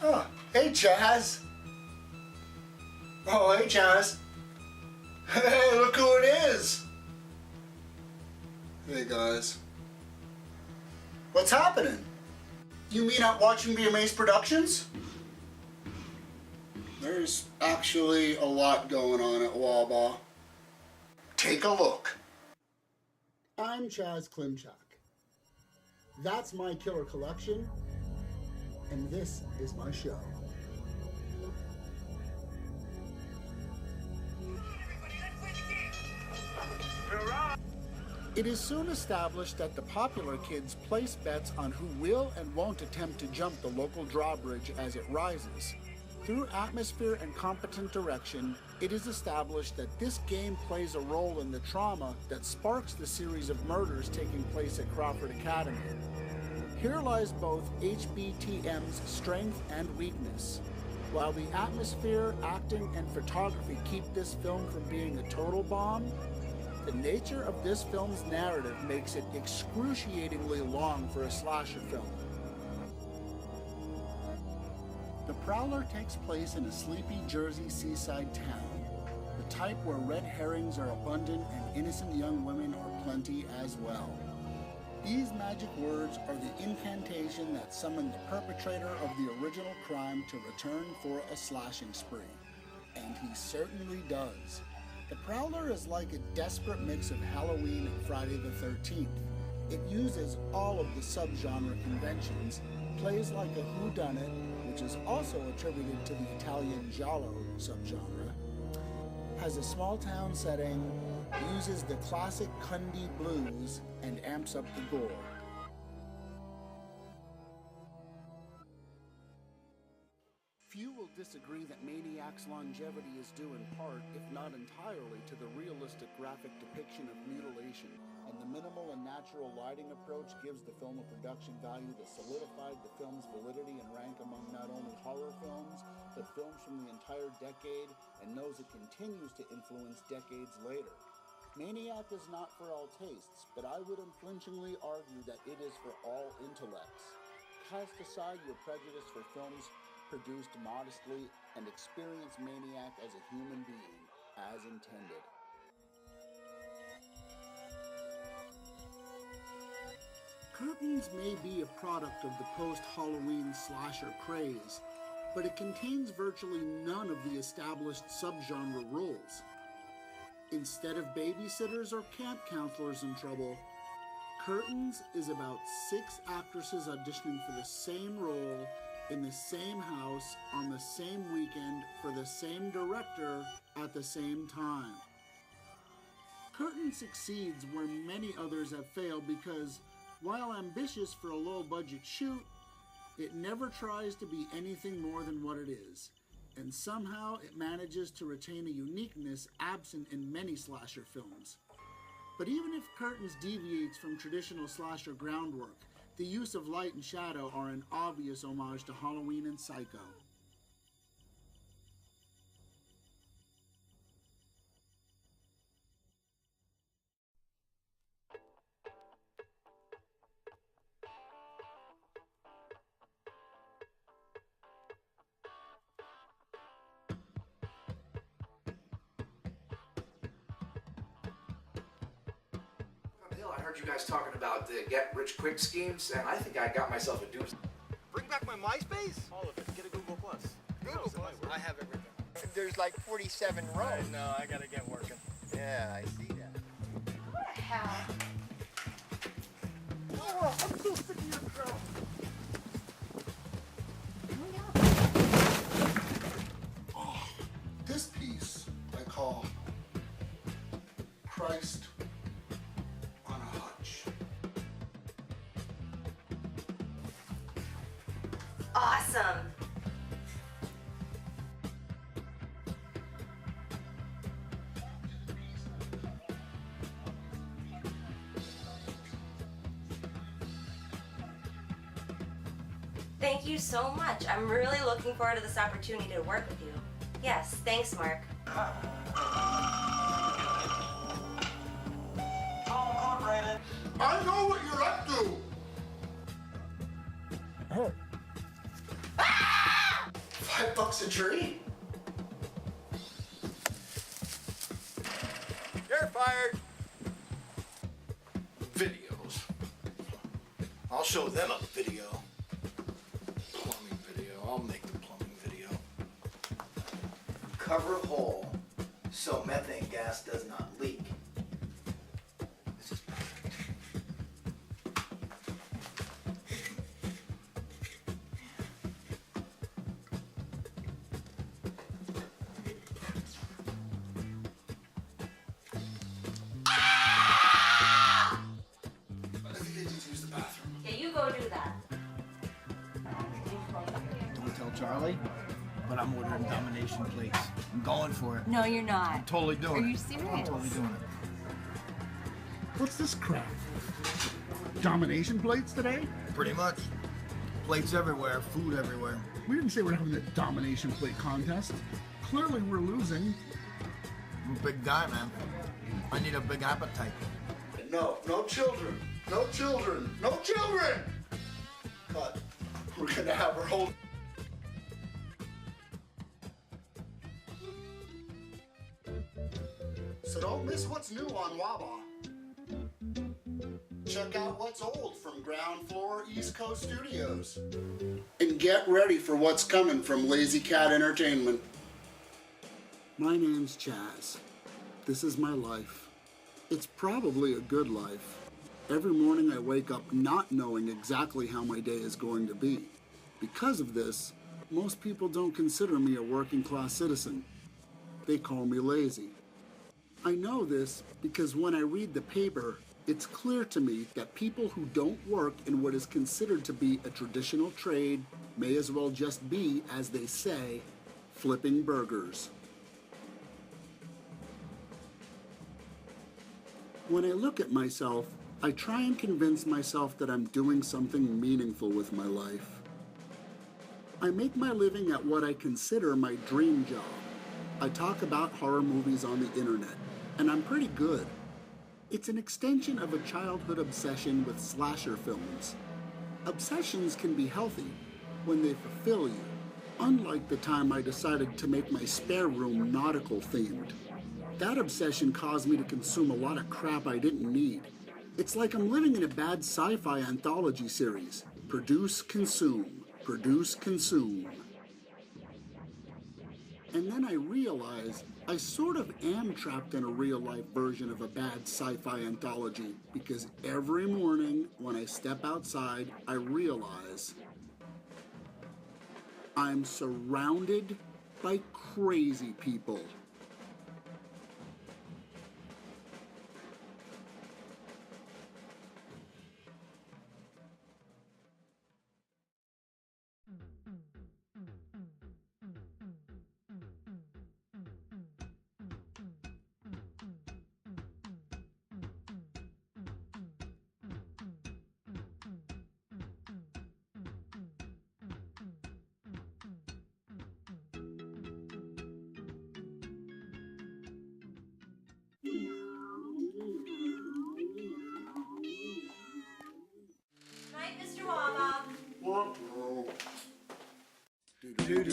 Oh, hey Chaz. Oh, hey Chaz. Hey, look who it is. Hey guys. What's happening? You mean at Watching VMA's Productions? There's actually a lot going on at Wawa. Take a look. I'm Chaz Klimchak. That's my killer collection, and this is my show. It is soon established that the popular kids place bets on who will and won't attempt to jump the local drawbridge as it rises. Through atmosphere and competent direction, it is established that this game plays a role in the trauma that sparks the series of murders taking place at Crawford Academy. Here lies both HBTM's strength and weakness. While the atmosphere, acting, and photography keep this film from being a total bomb, the nature of this film's narrative makes it excruciatingly long for a slasher film. The Prowler takes place in a sleepy Jersey seaside town, the type where red herrings are abundant and innocent young women are plenty as well. These magic words are the incantation that summoned the perpetrator of the original crime to return for a slashing spree. And he certainly does. The Prowler is like a desperate mix of Halloween and Friday the 13th. It uses all of the subgenre conventions, plays like a whodunit, which is also attributed to the Italian giallo subgenre, has a small town setting, uses the classic Cundy blues, and amps up the gore. Few will disagree that Maniac's longevity is due in part, if not entirely, to the realistic graphic depiction of mutilation, and the minimal and natural lighting approach gives the film a production value that solidified the film's validity and rank among not only horror films, but films from the entire decade, and knows it continues to influence decades later. Maniac is not for all tastes, but I would unflinchingly argue that it is for all intellects. Cast aside your prejudice for films produced modestly and experience Maniac as a human being, as intended. Curtains may be a product of the post-Halloween slasher craze, but it contains virtually none of the established subgenre roles. Instead of babysitters or camp counselors in trouble, Curtains is about 6 actresses auditioning for the same role in the same house on the same weekend for the same director at the same time. Curtain succeeds where many others have failed because, while ambitious for a low-budget shoot, it never tries to be anything more than what it is, and somehow it manages to retain a uniqueness absent in many slasher films. But even if Curtains deviates from traditional slasher groundwork, the use of light and shadow are an obvious homage to Halloween and Psycho. I heard you guys talking about the get-rich-quick schemes, and I think I got myself a doozy. Bring back my MySpace? All of it. Get a Google Plus. Google Plus? I have everything. There's like 47 rows. I know, I gotta get working. Yeah, I see that. What the hell? Oh, I'm so sick of your girl. Oh, this piece I call Christ on a Hutch. Awesome. Thank you so much. I'm really looking forward to this opportunity to work with you. Yes, thanks, Mark. I know what you're up to! Ah! box a tree? You're fired. Videos. I'll show them a video. Plumbing video. I'll make the plumbing video. Cover a hole so methane gas does not leak. This is perfect. I think I need to use the bathroom. Yeah, you go do that. Don't tell Charlie, but I'm ordering domination plates. I'm going for it. No, you're not. Totally doing it. Are you serious? I'm totally doing it. What's this crap? Domination plates today? Pretty much. Plates everywhere, food everywhere. We didn't say we're having a domination plate contest. Clearly we're losing. I'm a big guy, man. I need a big appetite. No children. No children. No children! But we're gonna have our whole... So don't miss what's new on Wawa. Check out what's old from Ground Floor East Coast Studios. And get ready for what's coming from Lazy Cat Entertainment. My name's Chaz. This is my life. It's probably a good life. Every morning I wake up not knowing exactly how my day is going to be. Because of this, most people don't consider me a working class citizen. They call me lazy. I know this because when I read the paper, it's clear to me that people who don't work in what is considered to be a traditional trade may as well just be, as they say, flipping burgers. When I look at myself, I try and convince myself that I'm doing something meaningful with my life. I make my living at what I consider my dream job. I talk about horror movies on the internet, and I'm pretty good. It's an extension of a childhood obsession with slasher films. Obsessions can be healthy when they fulfill you, unlike the time I decided to make my spare room nautical themed. That obsession caused me to consume a lot of crap I didn't need. It's like I'm living in a bad sci-fi anthology series. Produce, consume. Produce, consume. And then I realize I sort of am trapped in a real-life version of a bad sci-fi anthology, because every morning when I step outside, I realize I'm surrounded by crazy people. Night, Mr. Wawa. Do do do